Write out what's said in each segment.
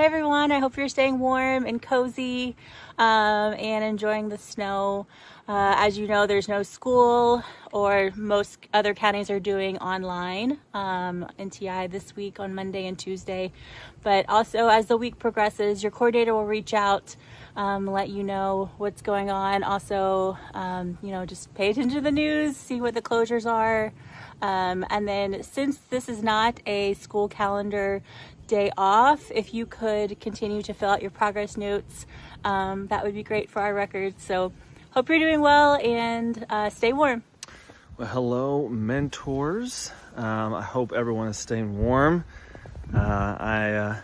everyone. I hope you're staying warm and cozy and enjoying the snow. As you know, there's no school, or most other counties are doing online NTI this week on Monday and Tuesday. But also, as the week progresses, your coordinator will reach out, let you know what's going on. Also, just pay attention to the news, see what the closures are. And then, since this is not a school calendar day off, if you could continue to fill out your progress notes, that would be great for our records. So hope you're doing well, and stay warm. Well, hello, mentors. I hope everyone is staying warm. I'm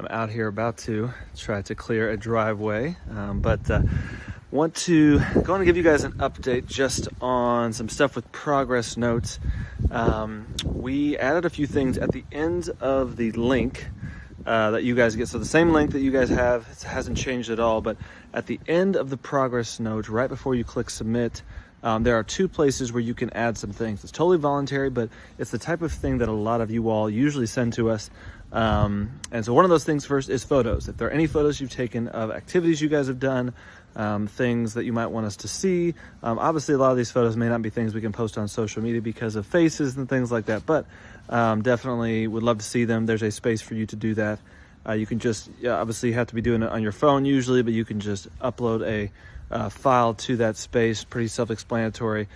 out here about to try to clear a driveway, but want to give you guys an update just on some stuff with progress notes. We added a few things at the end of the link that you guys get. So the same link that you guys have, it hasn't changed at all, but at the end of the progress note, right before you click submit, there are two places where you can add some things. It's totally voluntary, but it's the type of thing that a lot of you all usually send to us. And so one of those things first is photos. If there are any photos you've taken of activities you guys have done, things that you might want us to see. Obviously, a lot of these photos may not be things we can post on social media because of faces and things like that, but definitely would love to see them. There's a space for you to do that. You can just, obviously you have to be doing it on your phone usually, but you can just upload a file to that space, pretty self-explanatory.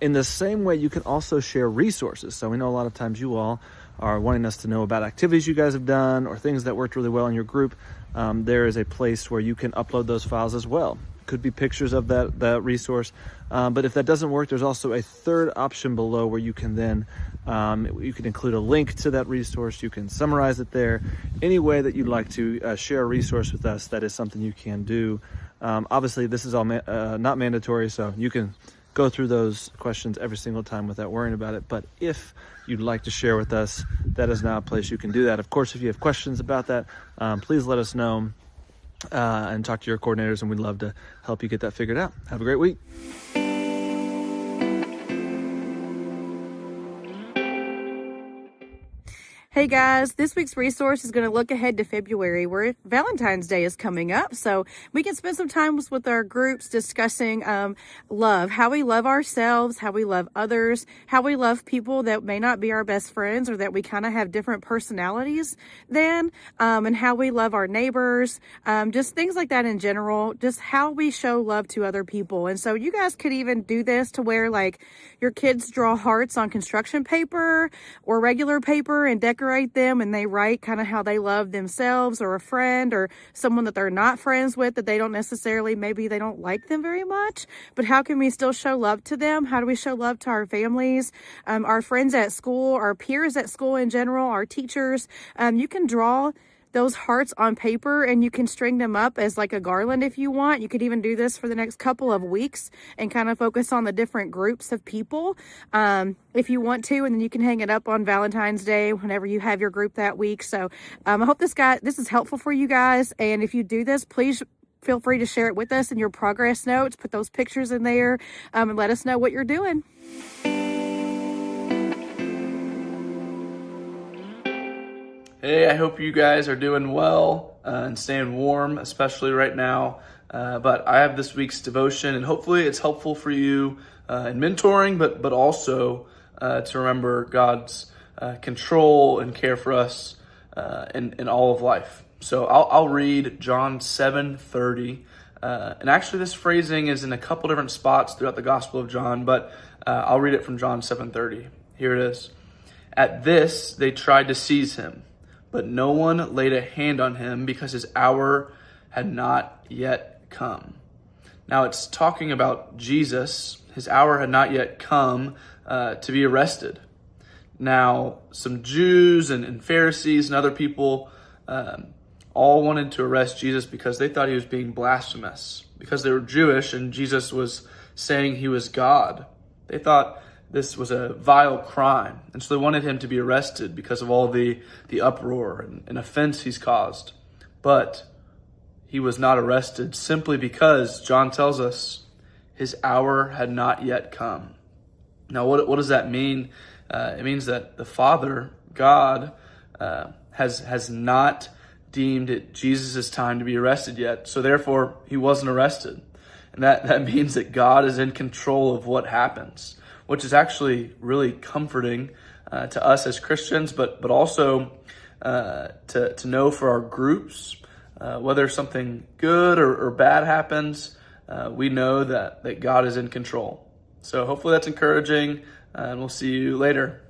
In the same way, you can also share resources. So we know a lot of times you all are wanting us to know about activities you guys have done or things that worked really well in your group. There is a place where you can upload those files as well. Could be pictures of that resource. But if that doesn't work, there's also a third option below where you can then, you can include a link to that resource. You can summarize it there. Any way that you'd like to share a resource with us, that is something you can do. Obviously, this is all not mandatory, so you can go through those questions every single time without worrying about it. But if you'd like to share with us, that is now a place you can do that. Of course, if you have questions about that, please let us know and talk to your coordinators, and we'd love to help you get that figured out. Have a great week. Hey guys, this week's resource is going to look ahead to February, where Valentine's Day is coming up. So we can spend some time with our groups discussing love, how we love ourselves, how we love others, how we love people that may not be our best friends or that we kind of have different personalities than, and how we love our neighbors, just things like that in general, just how we show love to other people. And so you guys could even do this to where like your kids draw hearts on construction paper or regular paper and decorate them, and they write kind of how they love themselves or a friend or someone that they're not friends with, that they don't necessarily, maybe they don't like them very much, but how can we still show love to them? How do we show love to our families, our friends at school, our peers at school in general, our teachers? You can draw those hearts on paper and you can string them up as like a garland if you want. You could even do this for the next couple of weeks and kind of focus on the different groups of people if you want to, and then you can hang it up on Valentine's Day whenever you have your group that week. So I hope this is helpful for you guys, and if you do this, please feel free to share it with us in your progress notes. Put those pictures in there and let us know what you're doing. Hey, I hope you guys are doing well and staying warm, especially right now. But I have this week's devotion, and hopefully it's helpful for you in mentoring, but also to remember God's control and care for us in all of life. So I'll read John 7:30. And actually this phrasing is in a couple different spots throughout the Gospel of John, but I'll read it from John 7:30. Here it is. At this, they tried to seize him, but no one laid a hand on him because his hour had not yet come. Now it's talking about Jesus. His hour had not yet come to be arrested. Now, some Jews and Pharisees and other people all wanted to arrest Jesus because they thought he was being blasphemous, because they were Jewish and Jesus was saying he was God. They thought this was a vile crime, and so they wanted him to be arrested because of all the uproar and offense he's caused. But he was not arrested simply because, John tells us, his hour had not yet come. Now, what does that mean? It means that the Father, God, has not deemed it Jesus' time to be arrested yet, so therefore he wasn't arrested. And that means that God is in control of what happens, which is actually really comforting to us as Christians, but also to know for our groups, whether something good or bad happens, we know that God is in control. So hopefully that's encouraging, and we'll see you later.